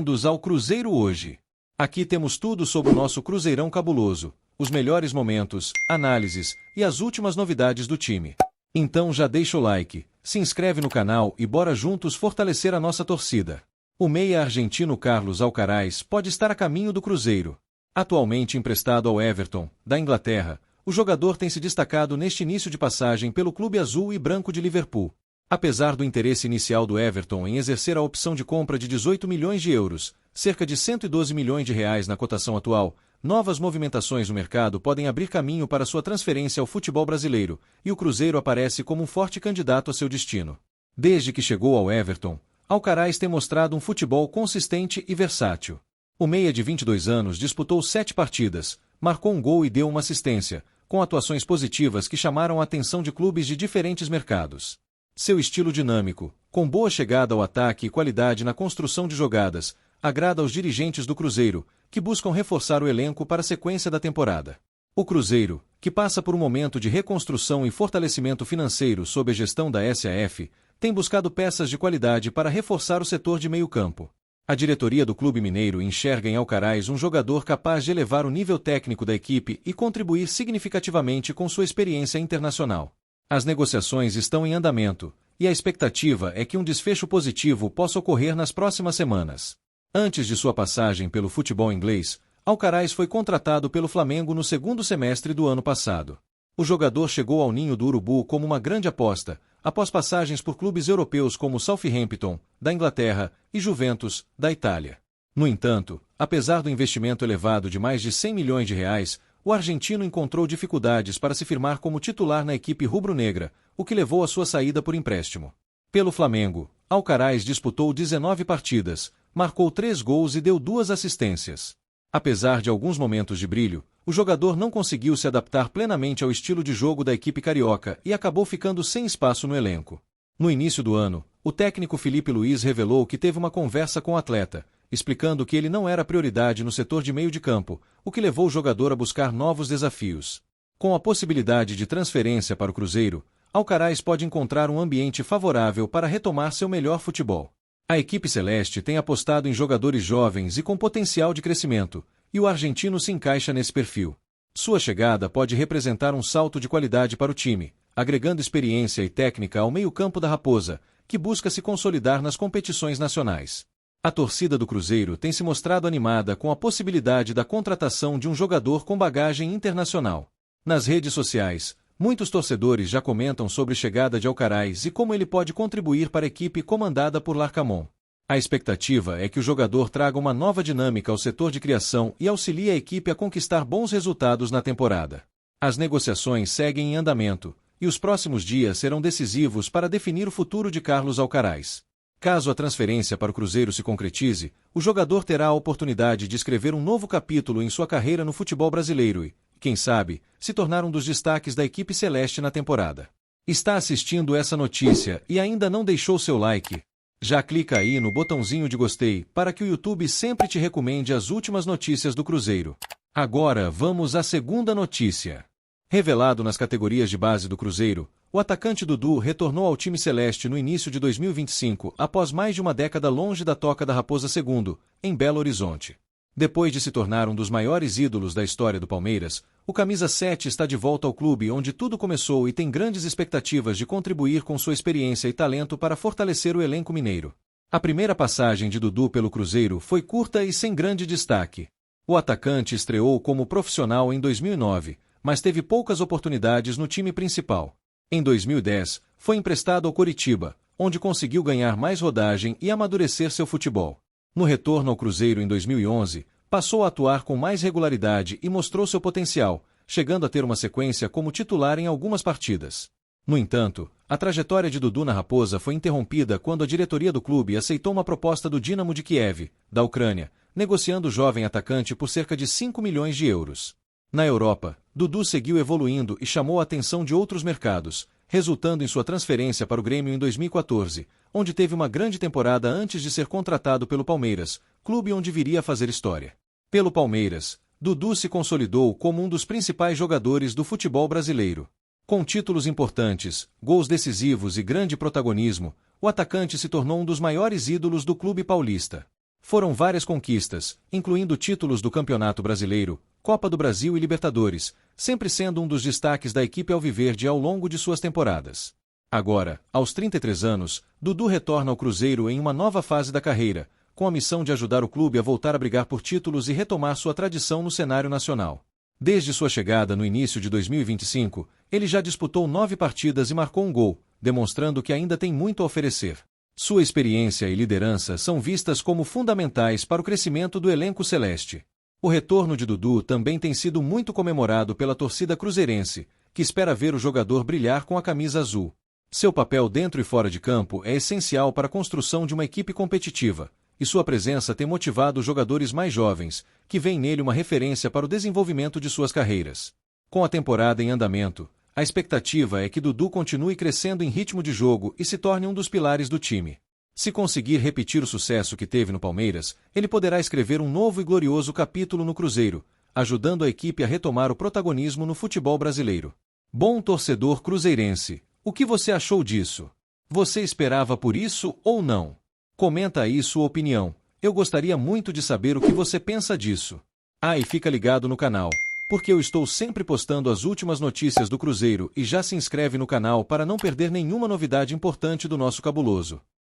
Bem-vindos ao Cruzeiro hoje. Aqui temos tudo sobre o nosso Cruzeirão cabuloso, os melhores momentos, análises e as últimas novidades do time. Então já deixa o like, se inscreve no canal e bora juntos fortalecer a nossa torcida. O meia argentino Carlos Alcaraz pode estar a caminho do Cruzeiro. Atualmente emprestado ao Everton, da Inglaterra, o jogador tem se destacado neste início de passagem pelo clube azul e branco de Liverpool. Apesar do interesse inicial do Everton em exercer a opção de compra de 18 milhões de euros, cerca de 112 milhões de reais na cotação atual, novas movimentações no mercado podem abrir caminho para sua transferência ao futebol brasileiro, e o Cruzeiro aparece como um forte candidato a seu destino. Desde que chegou ao Everton, Alcaraz tem mostrado um futebol consistente e versátil. O meia de 22 anos disputou 7 partidas, marcou um gol e deu uma assistência, com atuações positivas que chamaram a atenção de clubes de diferentes mercados. Seu estilo dinâmico, com boa chegada ao ataque e qualidade na construção de jogadas, agrada aos dirigentes do Cruzeiro, que buscam reforçar o elenco para a sequência da temporada. O Cruzeiro, que passa por um momento de reconstrução e fortalecimento financeiro sob a gestão da SAF, tem buscado peças de qualidade para reforçar o setor de meio-campo. A diretoria do clube mineiro enxerga em Alcaraz um jogador capaz de elevar o nível técnico da equipe e contribuir significativamente com sua experiência internacional. As negociações estão em andamento, e a expectativa é que um desfecho positivo possa ocorrer nas próximas semanas. Antes de sua passagem pelo futebol inglês, Alcaraz foi contratado pelo Flamengo no segundo semestre do ano passado. O jogador chegou ao ninho do Urubu como uma grande aposta, após passagens por clubes europeus como Southampton, da Inglaterra, e Juventus, da Itália. No entanto, apesar do investimento elevado de mais de 100 milhões de reais, o argentino encontrou dificuldades para se firmar como titular na equipe rubro-negra, o que levou à sua saída por empréstimo. Pelo Flamengo, Alcaraz disputou 19 partidas, marcou 3 gols e deu 2 assistências. Apesar de alguns momentos de brilho, o jogador não conseguiu se adaptar plenamente ao estilo de jogo da equipe carioca e acabou ficando sem espaço no elenco. No início do ano, o técnico Felipe Luiz revelou que teve uma conversa com o atleta, explicando que ele não era prioridade no setor de meio de campo, o que levou o jogador a buscar novos desafios. Com a possibilidade de transferência para o Cruzeiro, Alcaraz pode encontrar um ambiente favorável para retomar seu melhor futebol. A equipe celeste tem apostado em jogadores jovens e com potencial de crescimento, e o argentino se encaixa nesse perfil. Sua chegada pode representar um salto de qualidade para o time, agregando experiência e técnica ao meio-campo da Raposa, que busca se consolidar nas competições nacionais. A torcida do Cruzeiro tem se mostrado animada com a possibilidade da contratação de um jogador com bagagem internacional. Nas redes sociais, muitos torcedores já comentam sobre a chegada de Alcaraz e como ele pode contribuir para a equipe comandada por Larcamón. A expectativa é que o jogador traga uma nova dinâmica ao setor de criação e auxilie a equipe a conquistar bons resultados na temporada. As negociações seguem em andamento, e os próximos dias serão decisivos para definir o futuro de Carlos Alcaraz. Caso a transferência para o Cruzeiro se concretize, o jogador terá a oportunidade de escrever um novo capítulo em sua carreira no futebol brasileiro e, quem sabe, se tornar um dos destaques da equipe celeste na temporada. Está assistindo essa notícia e ainda não deixou seu like? Já clica aí no botãozinho de gostei para que o YouTube sempre te recomende as últimas notícias do Cruzeiro. Agora vamos à segunda notícia. Revelado nas categorias de base do Cruzeiro, o atacante Dudu retornou ao time celeste no início de 2025, após mais de uma década longe da toca da Raposa II, em Belo Horizonte. Depois de se tornar um dos maiores ídolos da história do Palmeiras, o camisa 7 está de volta ao clube onde tudo começou e tem grandes expectativas de contribuir com sua experiência e talento para fortalecer o elenco mineiro. A primeira passagem de Dudu pelo Cruzeiro foi curta e sem grande destaque. O atacante estreou como profissional em 2009, mas teve poucas oportunidades no time principal. Em 2010, foi emprestado ao Coritiba, onde conseguiu ganhar mais rodagem e amadurecer seu futebol. No retorno ao Cruzeiro em 2011, passou a atuar com mais regularidade e mostrou seu potencial, chegando a ter uma sequência como titular em algumas partidas. No entanto, a trajetória de Dudu na Raposa foi interrompida quando a diretoria do clube aceitou uma proposta do Dinamo de Kiev, da Ucrânia, negociando o jovem atacante por cerca de 5 milhões de euros. Na Europa, Dudu seguiu evoluindo e chamou a atenção de outros mercados, resultando em sua transferência para o Grêmio em 2014, onde teve uma grande temporada antes de ser contratado pelo Palmeiras, clube onde viria a fazer história. Pelo Palmeiras, Dudu se consolidou como um dos principais jogadores do futebol brasileiro. Com títulos importantes, gols decisivos e grande protagonismo, o atacante se tornou um dos maiores ídolos do clube paulista. Foram várias conquistas, incluindo títulos do Campeonato Brasileiro, Copa do Brasil e Libertadores, sempre sendo um dos destaques da equipe alviverde ao longo de suas temporadas. Agora, aos 33 anos, Dudu retorna ao Cruzeiro em uma nova fase da carreira, com a missão de ajudar o clube a voltar a brigar por títulos e retomar sua tradição no cenário nacional. Desde sua chegada no início de 2025, ele já disputou 9 partidas e marcou um gol, demonstrando que ainda tem muito a oferecer. Sua experiência e liderança são vistas como fundamentais para o crescimento do elenco celeste. O retorno de Dudu também tem sido muito comemorado pela torcida cruzeirense, que espera ver o jogador brilhar com a camisa azul. Seu papel dentro e fora de campo é essencial para a construção de uma equipe competitiva, e sua presença tem motivado os jogadores mais jovens, que veem nele uma referência para o desenvolvimento de suas carreiras. Com a temporada em andamento, a expectativa é que Dudu continue crescendo em ritmo de jogo e se torne um dos pilares do time. Se conseguir repetir o sucesso que teve no Palmeiras, ele poderá escrever um novo e glorioso capítulo no Cruzeiro, ajudando a equipe a retomar o protagonismo no futebol brasileiro. Bom torcedor cruzeirense, o que você achou disso? Você esperava por isso ou não? Comenta aí sua opinião. Eu gostaria muito de saber o que você pensa disso. Ah, e fica ligado no canal, porque eu estou sempre postando as últimas notícias do Cruzeiro e já se inscreve no canal para não perder nenhuma novidade importante do nosso cabuloso.